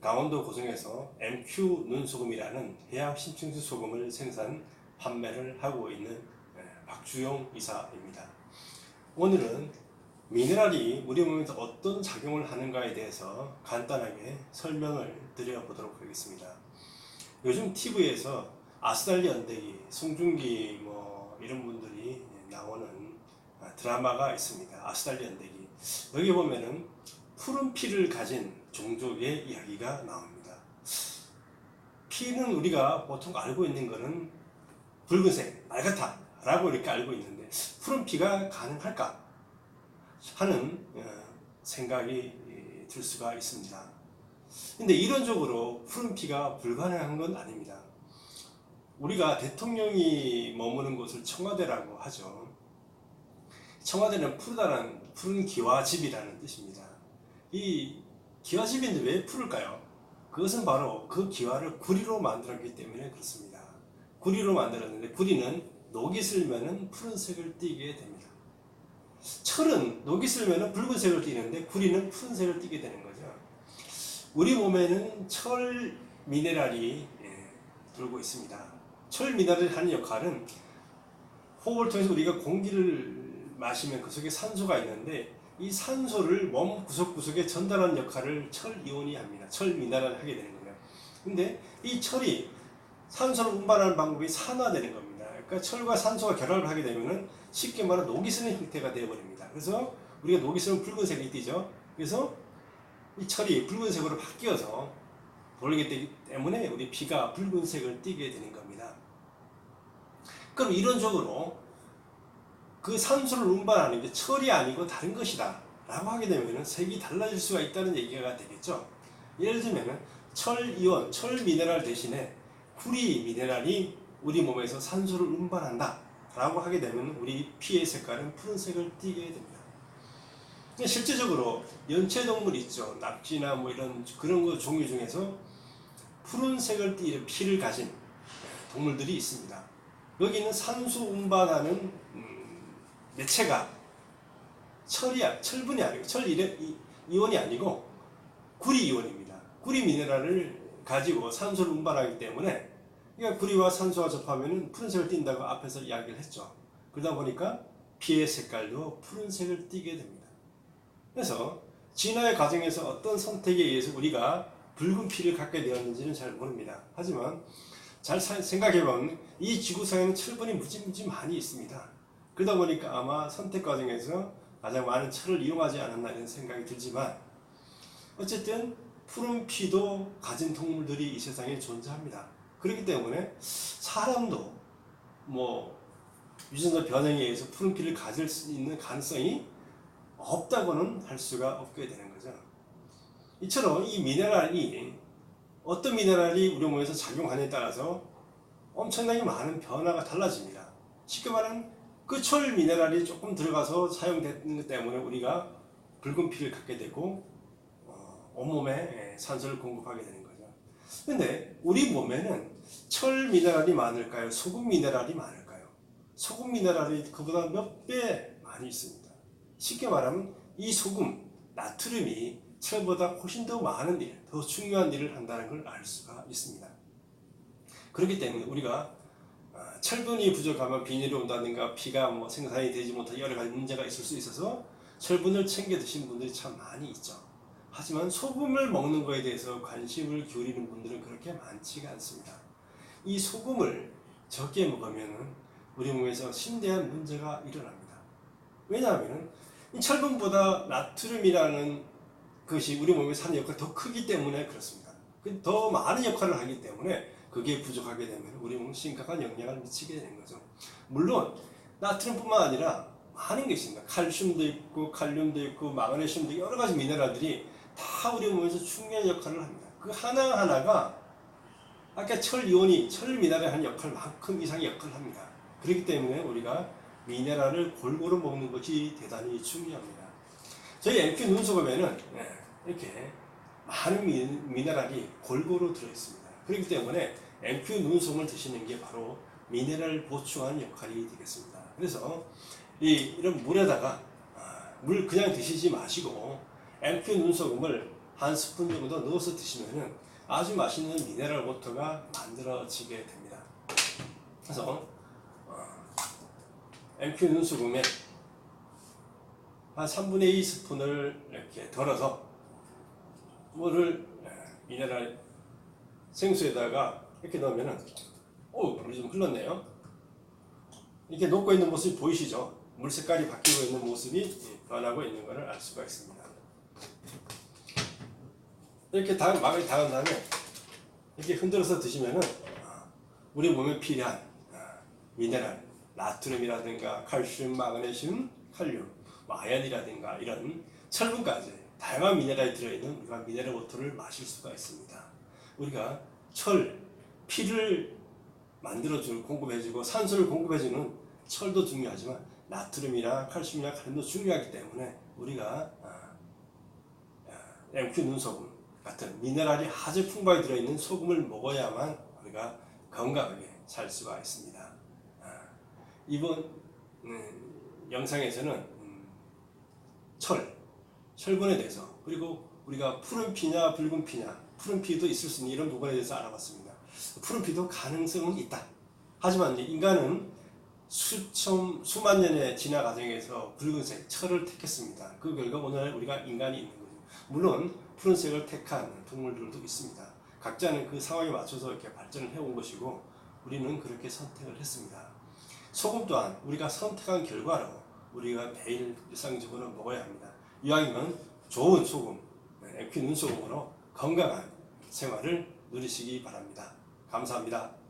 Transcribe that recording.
강원도 고성에서 MQ 눈소금이라는 해양 심층수 소금을 생산 판매를 하고 있는 박주용 이사입니다. 오늘은 미네랄이 우리 몸에서 어떤 작용을 하는가에 대해서 간단하게 설명을 드려보도록 하겠습니다. 요즘 TV에서 아스달리 연대기, 송중기 이런 분들이 나오는 드라마가 있습니다. 아스달리 연대기. 여기 보면은 푸른 피를 가진 종족의 이야기가 나옵니다. 피는 우리가 보통 알고 있는 것은 붉은색, 빨갛다라고 이렇게 알고 있는데 푸른 피가 가능할까 하는 생각이 들 수가 있습니다. 근데 이론적으로 푸른 피가 불가능한 건 아닙니다. 우리가 대통령이 머무는 곳을 청와대라고 하죠. 청와대는 푸르다는 푸른 기와집이라는 뜻입니다. 이 기와집인데 왜 푸를까요? 그것은 바로 그 기와를 구리로 만들었기 때문에 그렇습니다. 구리로 만들었는데 구리는 녹이 슬면은 푸른색을 띠게 됩니다. 철은 녹이 슬면은 붉은색을 띠는데 구리는 푸른색을 띠게 되는 거죠. 우리 몸에는 철 미네랄이 돌고 있습니다. 철 미네랄이 하는 역할은 호흡을 통해서 우리가 공기를 마시면 그 속에 산소가 있는데 이 산소를 몸 구석구석에 전달하는 역할을 철 이온이 합니다. 철 미네랄을 하게 되는 거예요. 근데 이 철이 산소를 운반하는 방법이 산화되는 겁니다. 그러니까 철과 산소가 결합을 하게 되면은 쉽게 말하면 녹이 쓰는 형태가 되어버립니다. 그래서 우리가 녹이 쓰면 붉은색이 띠죠. 그래서 이 철이 붉은색으로 바뀌어서 돌게 되기 때문에 우리 피가 붉은색을 띠게 되는 겁니다. 그럼 이론적으로 그 산소를 운반하는 게 철이 아니고 다른 것이다 라고 하게 되면 색이 달라질 수가 있다는 얘기가 되겠죠. 예를 들면 철 이온, 철 미네랄 대신에 구리 미네랄이 우리 몸에서 산소를 운반한다 라고 하게 되면 우리 피의 색깔은 푸른색을 띠게 됩니다. 실제적으로 연체동물 있죠. 낙지나 이런 그런 거 종류 중에서 푸른색을 띠는 피를 가진 동물들이 있습니다. 여기는 산소 운반하는 매체가 철분이 아니고 철 이온이 아니고 구리 이온입니다. 구리 미네랄을 가지고 산소를 운반하기 때문에 그러니까 구리와 산소가 접하면 푸른색을 띈다고 앞에서 이야기를 했죠. 그러다 보니까 피의 색깔도 푸른색을 띠게 됩니다. 그래서 진화의 과정에서 어떤 선택에 의해서 우리가 붉은 피를 갖게 되었는지는 잘 모릅니다. 하지만 잘 생각해보면 이 지구상에는 철분이 무지 많이 있습니다. 그러다 보니까 아마 선택 과정에서 가장 많은 철을 이용하지 않았나 이런 생각이 들지만 어쨌든 푸른 피도 가진 동물들이 이 세상에 존재합니다. 그렇기 때문에 사람도 유전자 변형에 의해서 푸른 피를 가질 수 있는 가능성이 없다고는 할 수가 없게 되는 거죠. 이처럼 이 미네랄이 어떤 미네랄이 우리 몸에서 작용하느냐에 따라서 엄청나게 많은 변화가 달라집니다. 쉽게 말하면 그 철 미네랄이 조금 들어가서 사용되는 것 때문에 우리가 붉은 피를 갖게 되고 온몸에 산소를 공급하게 되는 거죠. 근데 우리 몸에는 철 미네랄이 많을까요? 소금 미네랄이 많을까요? 소금 미네랄이 그보다 몇 배 많이 있습니다. 쉽게 말하면 이 소금, 나트륨이 철보다 훨씬 더 많은 일, 더 중요한 일을 한다는 걸 알 수가 있습니다. 그렇기 때문에 우리가 철분이 부족하면 빈혈이 온다든가 피가 생산이 되지 못한 여러 가지 문제가 있을 수 있어서 철분을 챙겨 드시는 분들이 참 많이 있죠. 하지만 소금을 먹는 것에 대해서 관심을 기울이는 분들은 그렇게 많지가 않습니다. 이 소금을 적게 먹으면 우리 몸에서 심대한 문제가 일어납니다. 왜냐하면 이 철분보다 나트륨이라는 것이 우리 몸에서 하는 역할이 더 크기 때문에 그렇습니다. 더 많은 역할을 하기 때문에 그게 부족하게 되면 우리 몸에 심각한 영향을 미치게 되는 거죠. 물론 나트륨뿐만 아니라 많은 게 있습니다. 칼슘도 있고 칼륨도 있고 마그네슘도 있고 여러 가지 미네랄들이 다 우리 몸에서 중요한 역할을 합니다. 그 하나하나가 아까 철 이온이 철 미네랄이 하는 역할만큼 이상의 역할을 합니다. 그렇기 때문에 우리가 미네랄을 골고루 먹는 것이 대단히 중요합니다. 저희 MQ 눈소금에는 이렇게 많은 미네랄이 골고루 들어있습니다. 그렇기 때문에 MQ 눈소금을 드시는 게 바로 미네랄 보충하는 역할이 되겠습니다. 그래서 이런 물에다가 물 그냥 드시지 마시고 MQ 눈소금을 한 스푼 정도 넣어서 드시면은 아주 맛있는 미네랄 워터가 만들어지게 됩니다. 그래서 MQ 눈소금에 한 3분의 2 스푼을 이렇게 덜어서 물을 미네랄 생수에다가 이렇게 넣으면은 물이 좀 흘렀네요. 이렇게 녹고 있는 모습이 보이시죠? 물 색깔이 바뀌고 있는 모습이 변하고 있는 것을 알 수가 있습니다. 이렇게 막을 닿은 다음에 이렇게 흔들어서 드시면은 우리 몸에 필요한 미네랄, 나트륨이라든가 칼슘, 마그네슘, 칼륨, 아연이라든가 이런 철분까지 다양한 미네랄이 들어있는 우리가 미네랄 워터를 마실 수가 있습니다. 우리가 피를 만들어주고 공급해주고 산소를 공급해주는 철도 중요하지만 나트륨이나 칼슘이나 칼륨도 중요하기 때문에 우리가 MQ 눈소금 같은 미네랄이 아주 풍부하게 들어있는 소금을 먹어야만 우리가 건강하게 살 수가 있습니다. 이번 영상에서는 철분에 대해서 그리고 우리가 푸른 피냐 붉은 피냐 푸른 피도 있을 수 있는 이런 부분에 대해서 알아봤습니다. 푸른 피도 가능성은 있다. 하지만 인간은 수만 년의 진화 과정에서 붉은색 철을 택했습니다. 그 결과 오늘 우리가 인간이 있는 거죠. 물론 푸른색을 택한 동물들도 있습니다. 각자는 그 상황에 맞춰서 이렇게 발전을 해온 것이고 우리는 그렇게 선택을 했습니다. 소금 또한 우리가 선택한 결과로 우리가 매일 일상적으로 먹어야 합니다. 이왕이면 좋은 소금, MQ 눈소금으로 건강한 생활을 누리시기 바랍니다. 감사합니다.